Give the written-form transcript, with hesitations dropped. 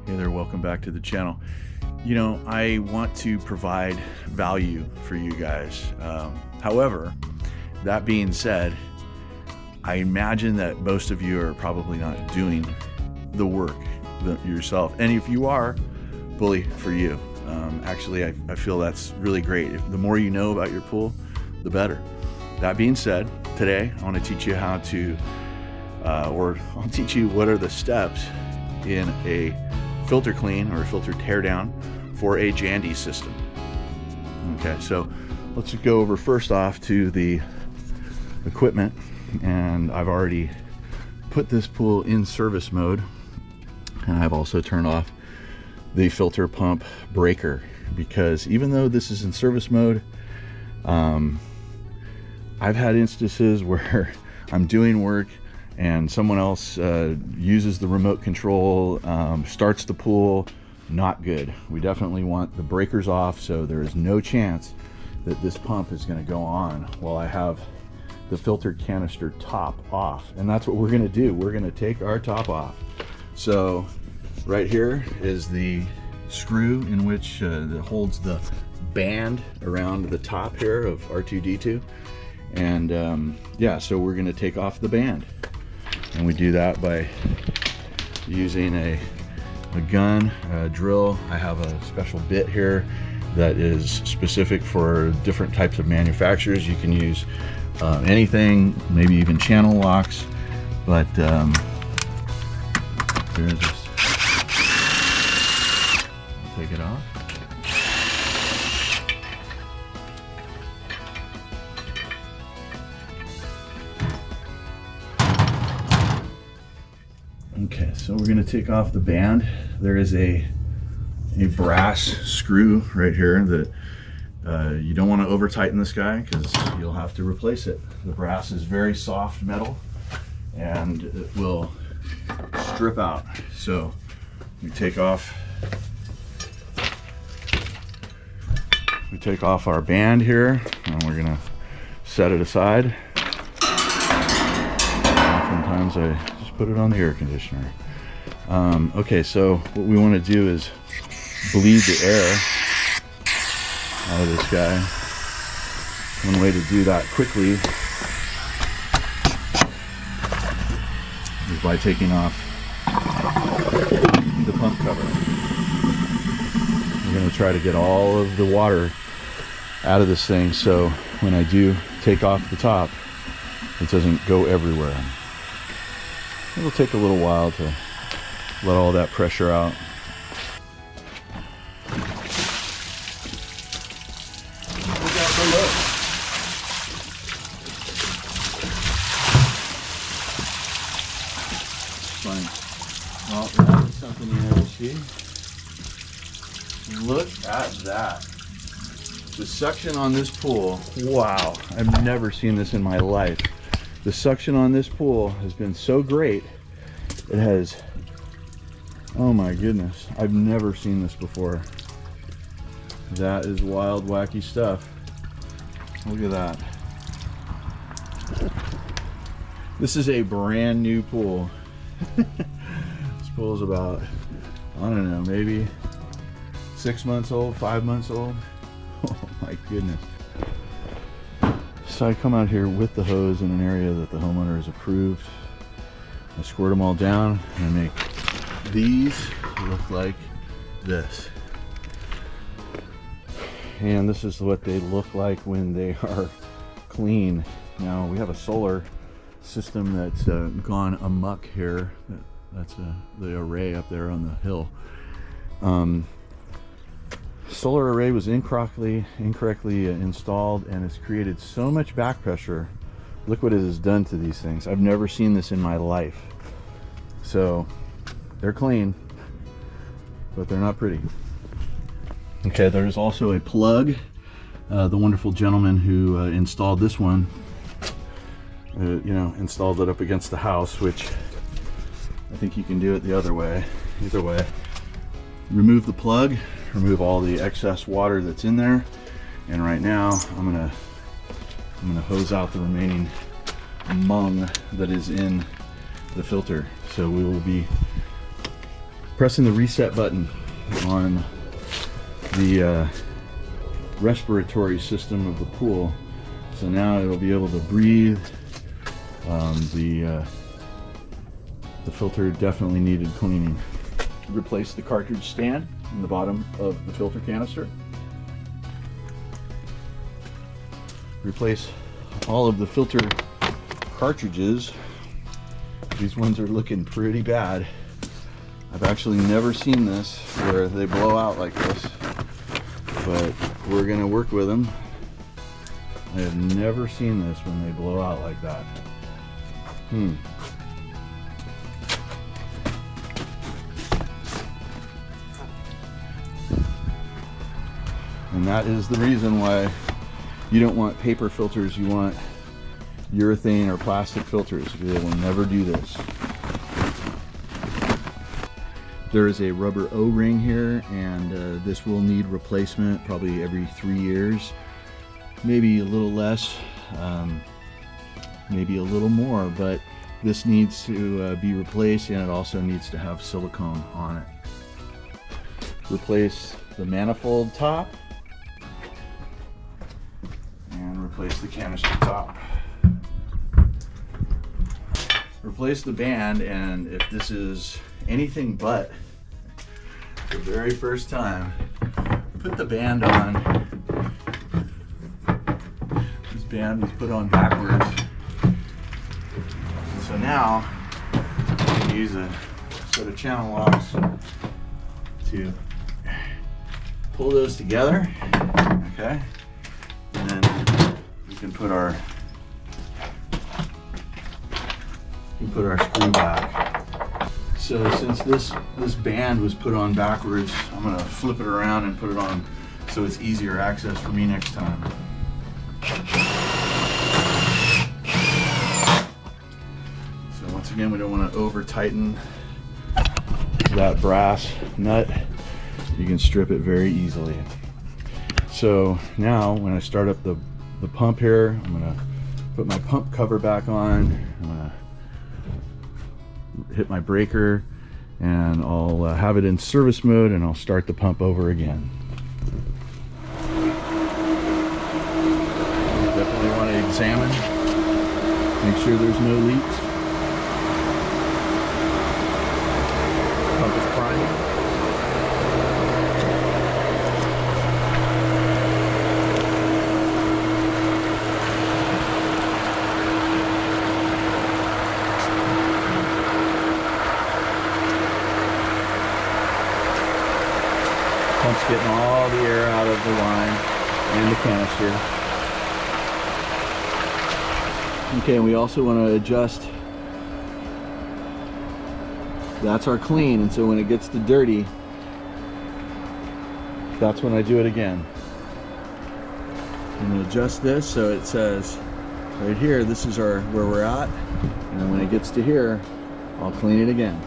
Hey there, welcome back to the channel. You know, I want to provide value for you guys. However, that being said, I imagine that most of you are probably not doing the work yourself. And if you are, bully for you. Actually, I feel that's really great. The more you know about your pool, the better. That being said, today I want to teach you how to, or I'll teach you what are the steps in a filter clean or a filter teardown for a Jandy system. Okay, so let's just go over first off to the equipment, and I've already put this pool in service mode, and I've also turned off the filter pump breaker, because even though this is in service mode, I've had instances where I'm doing work and someone else uses the remote control, starts the pool. Not good. We definitely want the breakers off, so there is no chance that this pump is going to go on while I have the filter canister top off. And that's what we're going to do. We're going to take our top off. So right here is the screw in which that holds the band around the top here of R2D2. And yeah, so we're going to take off the band. And we do that by using a gun, a drill. I have a special bit here that is specific for different types of manufacturers. You can use anything, maybe even channel locks, but there's this. I'll take it off. Okay, so we're going to take off the band. There is a brass screw right here that you don't want to over tighten this guy, because you'll have to replace it. The brass is very soft metal and it will strip out. So we take off our band here, and we're going to set it aside. Oftentimes I put it on the air conditioner. Okay, so what we want to do is bleed the air out of this guy. One way to do that quickly is by taking off the pump cover. We're going to try to get all of the water out of this thing, so when I do take off the top, it doesn't go everywhere. It'll take a little while to let all that pressure out. Fine. Well, that is something you never see. Look at that. The suction on this pool, wow, I've never seen this in my life. The suction on this pool has been so great. It has, oh my goodness, I've never seen this before. That is wild, wacky stuff. Look at that. This is a brand new pool. This pool is about, I don't know, maybe 6 months old, 5 months old. Oh my goodness. So I come out here with the hose in an area that the homeowner has approved. I squirt them all down and I make these look like this. And this is what they look like when they are clean. Now we have a solar system that's gone amok here. That's the array up there on the hill. Solar array was incorrectly installed, and it's created so much back pressure. Look what it has done to these things. I've never seen this in my life. So they're clean, but they're not pretty. Okay, there's also a plug. The wonderful gentleman who installed this one, installed it up against the house, which I think you can do it the other way. Either way, remove the plug, remove all the excess water that's in there, and right now I'm gonna hose out the remaining mung that is in the filter. So we will be pressing the reset button on the respiratory system of the pool. So now it'll be able to breathe. The filter definitely needed cleaning. Replace the cartridge stand in the bottom of the filter canister. Replace all of the filter cartridges. These ones are looking pretty bad. I've actually never seen this where they blow out like this, but we're gonna work with them. I have never seen this when they blow out like that. And that is the reason why you don't want paper filters, you want urethane or plastic filters, because they will never do this. There is a rubber O-ring here, and this will need replacement probably every 3 years, maybe a little less, maybe a little more, but this needs to be replaced, and it also needs to have silicone on it. Replace the manifold top and replace the canister top. Replace the band, and if this is anything but the very first time, put the band on. This band was put on backwards. And so now I'm going to use a set of channel locks to pull those together. Okay, and then we can put our screw back. So since this band was put on backwards, I'm gonna flip it around and put it on so it's easier access for me next time. So once again, we don't want to over tighten that brass nut. You can strip it very easily. So now when I start up the pump here, I'm gonna put my pump cover back on. I'm gonna hit my breaker, and I'll have it in service mode, and I'll start the pump over again. Definitely want to examine, make sure there's no leaks. Pump is priming. Pump's getting all the air out of the line and the canister. Okay, we also want to adjust. That's our clean, and so when it gets to dirty, that's when I do it again. I'm going to adjust this so it says right here, this is where we're at, and then when it gets to here, I'll clean it again.